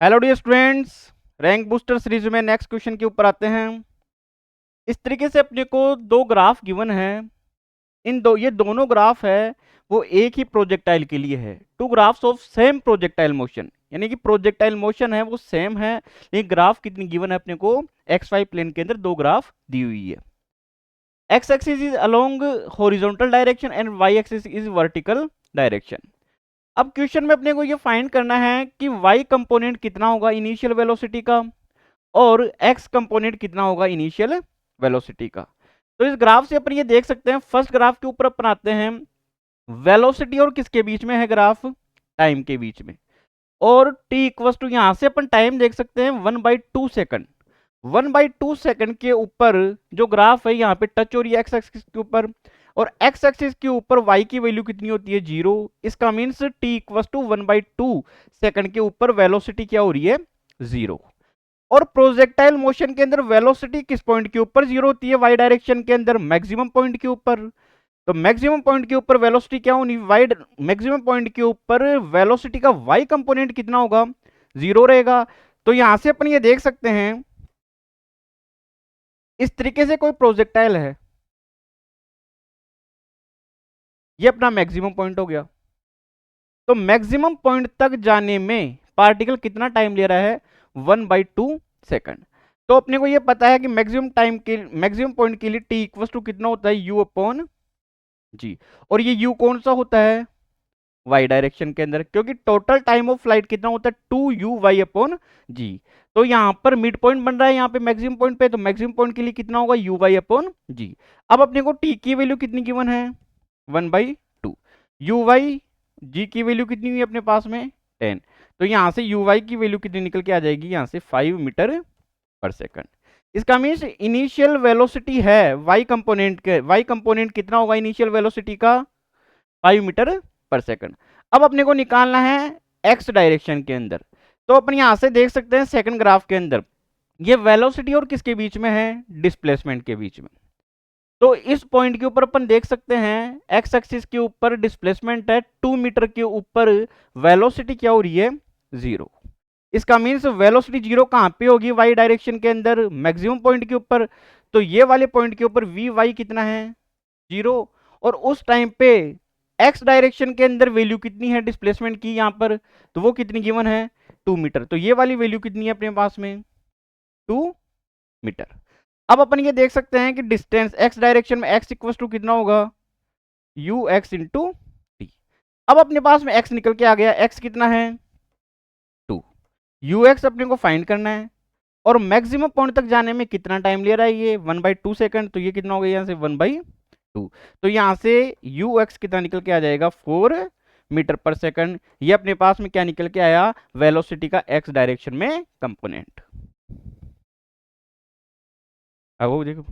Hello dear students, rank booster series में next question के ऊपर आते हैं। इस तरीके से अपने को दो ग्राफ गिवन है। ये दोनों ग्राफ है वो एक ही प्रोजेक्टाइल के लिए है। Two graphs of same projectile motion, यानी कि प्रोजेक्टाइल मोशन है वो सेम है, लेकिन ग्राफ कितनी गिवन है अपने को, एक्स वाई प्लेन के अंदर दो ग्राफ दी हुई है। X axis is along horizontal direction and y axis is vertical direction. अब क्वेश्चन में अपने को ये फाइंड करना है कि y कंपोनेंट कितना होगा इनिशियल वेलोसिटी का और x कंपोनेंट कितना होगा इनिशियल वेलोसिटी का। तो इस ग्राफ से अपन ये देख सकते हैं, फर्स्ट ग्राफ के ऊपर अपन आते हैं, वेलोसिटी और किसके बीच में है ग्राफ, टाइम के बीच में। और t इक्वल टू यहां से अपन टाइम देख सकते हैं 1/2 सेकंड। 1/2 सेकंड के ऊपर जो ग्राफ है यहाँ पे टच हो रही है एक्स एक्सिस के ऊपर, और एक्स एक्सिस के ऊपर y की वैल्यू कितनी होती है, 0। इसका means t equal to 1/2 second के ऊपर वेलोसिटी क्या हो रही है, 0। और प्रोजेक्टाइल मोशन के अंदर वेलोसिटी किस पॉइंट के ऊपर 0 होती है, y डायरेक्शन के अंदर मैक्सिमम पॉइंट के ऊपर। तो मैक्सिमम पॉइंट के ऊपर वेलोसिटी क्या होनी, वाइड मैक्सिमम पॉइंट के ऊपर वेलोसिटी का y कंपोनेंट कितना होगा, 0 रहेगा। तो यहां से अपन ये देख सकते हैं, इस तरीके से कोई प्रोजेक्टाइल है, ये अपना मैक्सिमम पॉइंट हो गया। तो मैक्सिमम पॉइंट तक जाने में पार्टिकल कितना टाइम ले रहा है, 1/2 सेकंड। तो अपने को ये पता है कि मैक्सिमम टाइम के मैक्सिमम पॉइंट के लिए टी इक्वल टू कितना होता है, यू अपॉन जी। और ये यू कौन सा होता है, वाई डायरेक्शन के अंदर, क्योंकि टोटल टाइम ऑफ फ्लाइट कितना होता है, 2u/y अपॉन जी। तो यहां पर मिड पॉइंट बन रहा है यहाँ पे मैक्सिमम पॉइंट पे, तो मैक्सिमम पॉइंट के लिए कितना होगा, u/y अपॉन जी। अब अपने को टी की वैल्यू कितनी गिवन है, 1/2। u/y जी की वैल्यू कितनी हुई अपने पास में, 10। तो यहां से u/y की वैल्यू कितनी निकल के आ जाएगी, यहां से 5 मीटर पर सेकंड। इसका मीन्स इनिशियल वेलोसिटी है y कंपोनेंट कितना होगा इनिशियल वेलोसिटी का, 5 मीटर पर सेकंड। अब अपने को निकालना है x डायरेक्शन के अंदर। तो अपन यहां से देख सकते हैं सेकंड ग्राफ के अंदर ये वेलोसिटी और किसके बीच में है, डिस्प्लेसमेंट के बीच में। तो इस पॉइंट के ऊपर अपन देख सकते हैं एक्स एक्सिस के ऊपर डिस्प्लेसमेंट है 2 मीटर के ऊपर, वेलोसिटी क्या हो रही है, 0। इसका मीन्स वेलोसिटी 0 कहां पे होगी, वाई डायरेक्शन के अंदर मैक्सिमम पॉइंट के ऊपर। तो ये वाले पॉइंट के ऊपर वी वाई कितना है, 0। और उस टाइम पे एक्स डायरेक्शन के अंदर वैल्यू कितनी है डिस्प्लेसमेंट की यहां पर, तो वो कितनी गिवन है, 2 मीटर। तो ये वाली वैल्यू कितनी है अपने पास में, 2 मीटर। अब अपन ये देख सकते हैं कि डिस्टेंस एक्स डायरेक्शन में एक्स इक्वल टू कितना होगा, यू एक्स इंटू टी। अब अपने पास में एक्स निकल के आ गया, एक्स कितना है, 2। यू एक्स अपने को फाइंड करना है, और मैक्सिमम पॉइंट तक जाने में कितना टाइम ले रहा है, ये 1/2 सेकंड। तो ये कितना हो गया यहाँ से 1/2। तो यहाँ से यू एक्स कितना निकल के आ जाएगा, 4 मीटर पर सेकंड। ये अपने पास में क्या निकल के आया, वेलोसिटी का एक्स डायरेक्शन में कंपोनेंट। अब वो देखो